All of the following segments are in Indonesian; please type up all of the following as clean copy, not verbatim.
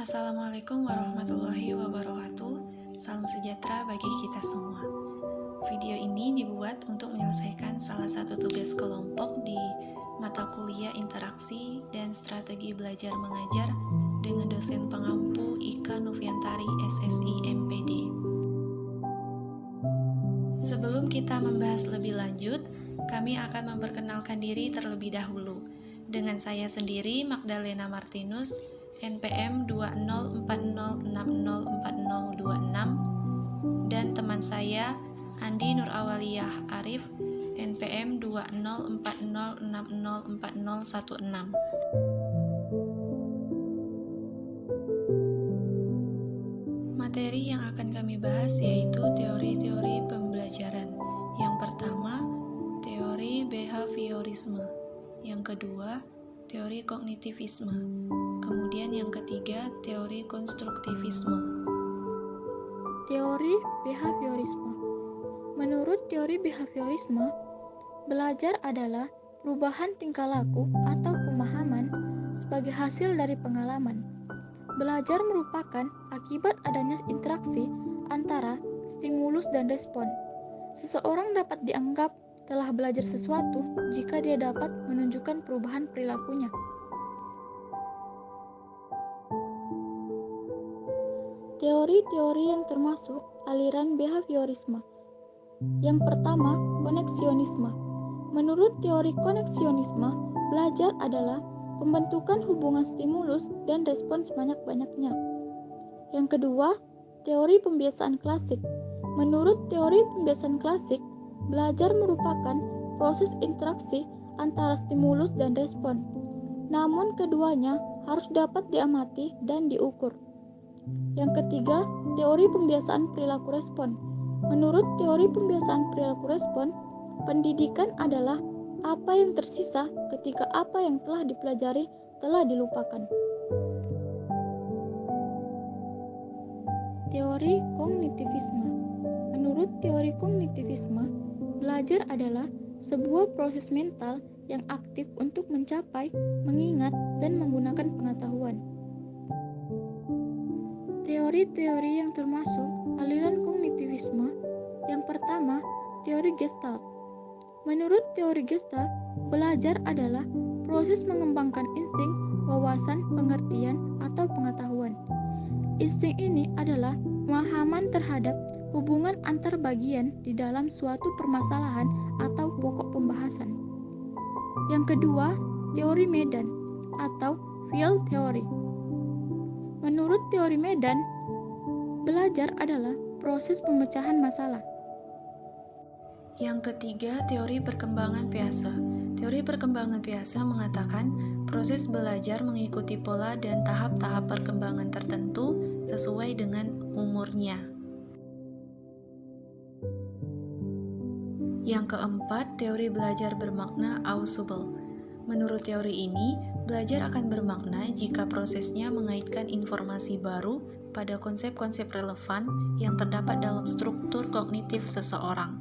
Assalamualaikum warahmatullahi wabarakatuh. Salam sejahtera bagi kita semua. Video ini dibuat untuk menyelesaikan salah satu tugas kelompok di mata kuliah interaksi dan strategi belajar mengajar dengan dosen pengampu Ika Noviantari SSI MPD. Sebelum kita membahas lebih lanjut, kami akan memperkenalkan diri terlebih dahulu. Dengan saya sendiri, Magdalena Martinus, NPM 2040604026, dan teman saya Andi Nur Awaliyah Arif, NPM 2040604016. Materi yang akan kami bahas yaitu teori-teori pembelajaran. Yang pertama, teori behaviorisme. Yang kedua, teori kognitivisme. Kemudian yang ketiga, teori konstruktivisme. Teori behaviorisme. Menurut teori behaviorisme, belajar adalah perubahan tingkah laku atau pemahaman sebagai hasil dari pengalaman. Belajar merupakan akibat adanya interaksi antara stimulus dan respon. Seseorang dapat dianggap telah belajar sesuatu jika dia dapat menunjukkan perubahan perilakunya. Teori-teori yang termasuk aliran behaviorisme. Yang pertama, koneksionisme. Menurut teori koneksionisme, belajar adalah pembentukan hubungan stimulus dan respon sebanyak-banyaknya. Yang kedua, teori pembiasaan klasik. Menurut teori pembiasaan klasik, belajar merupakan proses interaksi antara stimulus dan respon. Namun keduanya harus dapat diamati dan diukur. Yang ketiga, teori pembiasaan perilaku respon. Menurut teori pembiasaan perilaku respon, pendidikan adalah apa yang tersisa ketika apa yang telah dipelajari telah dilupakan. Teori kognitivisme. Menurut teori kognitivisme, belajar adalah sebuah proses mental yang aktif untuk mencapai, mengingat, dan menggunakan pengetahuan. Teori-teori yang termasuk aliran kognitivisme. Yang pertama, teori Gestalt. Menurut teori Gestalt, belajar adalah proses mengembangkan insting, wawasan, pengertian, atau pengetahuan. Insting ini adalah pemahaman terhadap hubungan antar bagian di dalam suatu permasalahan atau pokok pembahasan. Yang kedua, teori medan atau field theory. Menurut teori medan, belajar adalah proses pemecahan masalah. Yang ketiga, teori perkembangan Piaget. Teori perkembangan Piaget mengatakan proses belajar mengikuti pola dan tahap-tahap perkembangan tertentu sesuai dengan umurnya. Yang keempat, teori belajar bermakna audible. Menurut teori ini, belajar akan bermakna jika prosesnya mengaitkan informasi baru pada konsep-konsep relevan yang terdapat dalam struktur kognitif seseorang.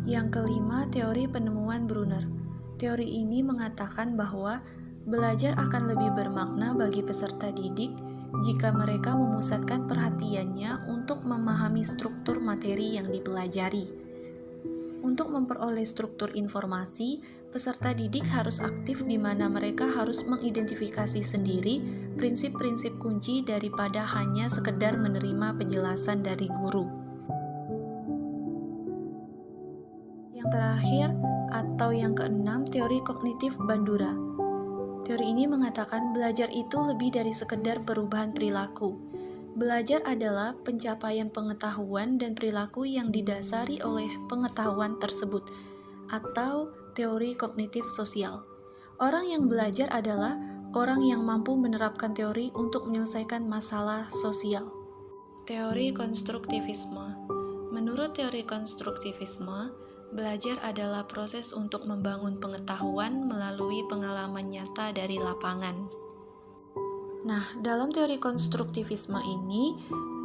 Yang kelima, teori penemuan Brunner. Teori ini mengatakan bahwa belajar akan lebih bermakna bagi peserta didik jika mereka memusatkan perhatiannya untuk memahami struktur materi yang dipelajari. Untuk memperoleh struktur informasi, peserta didik harus aktif di mana mereka harus mengidentifikasi sendiri prinsip-prinsip kunci daripada hanya sekedar menerima penjelasan dari guru. Yang terakhir atau yang keenam, teori kognitif Bandura. Teori ini mengatakan belajar itu lebih dari sekedar perubahan perilaku. Belajar adalah pencapaian pengetahuan dan perilaku yang didasari oleh pengetahuan tersebut, atau teori kognitif sosial. Orang yang belajar adalah orang yang mampu menerapkan teori untuk menyelesaikan masalah sosial. Teori konstruktivisme. Menurut teori konstruktivisme, belajar adalah proses untuk membangun pengetahuan melalui pengalaman nyata dari lapangan. Nah, dalam teori konstruktivisme ini,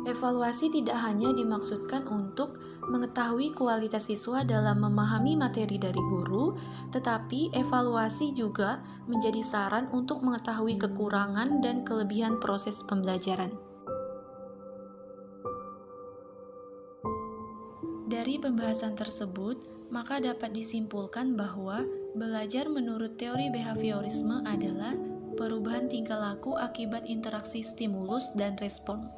evaluasi tidak hanya dimaksudkan untuk mengetahui kualitas siswa dalam memahami materi dari guru, tetapi evaluasi juga menjadi saran untuk mengetahui kekurangan dan kelebihan proses pembelajaran. Dari pembahasan tersebut, maka dapat disimpulkan bahwa belajar menurut teori behaviorisme adalah perubahan tingkah laku akibat interaksi stimulus dan respon.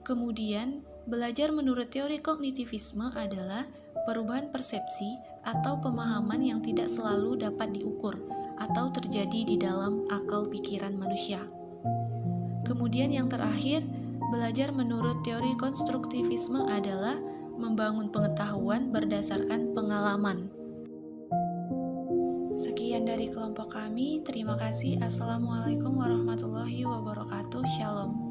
Kemudian, belajar menurut teori kognitivisme adalah perubahan persepsi atau pemahaman yang tidak selalu dapat diukur atau terjadi di dalam akal pikiran manusia. Kemudian yang terakhir, belajar menurut teori konstruktivisme adalah membangun pengetahuan berdasarkan pengalaman. Sekian dari kelompok kami. Terima kasih. Assalamualaikum warahmatullahi wabarakatuh. Shalom.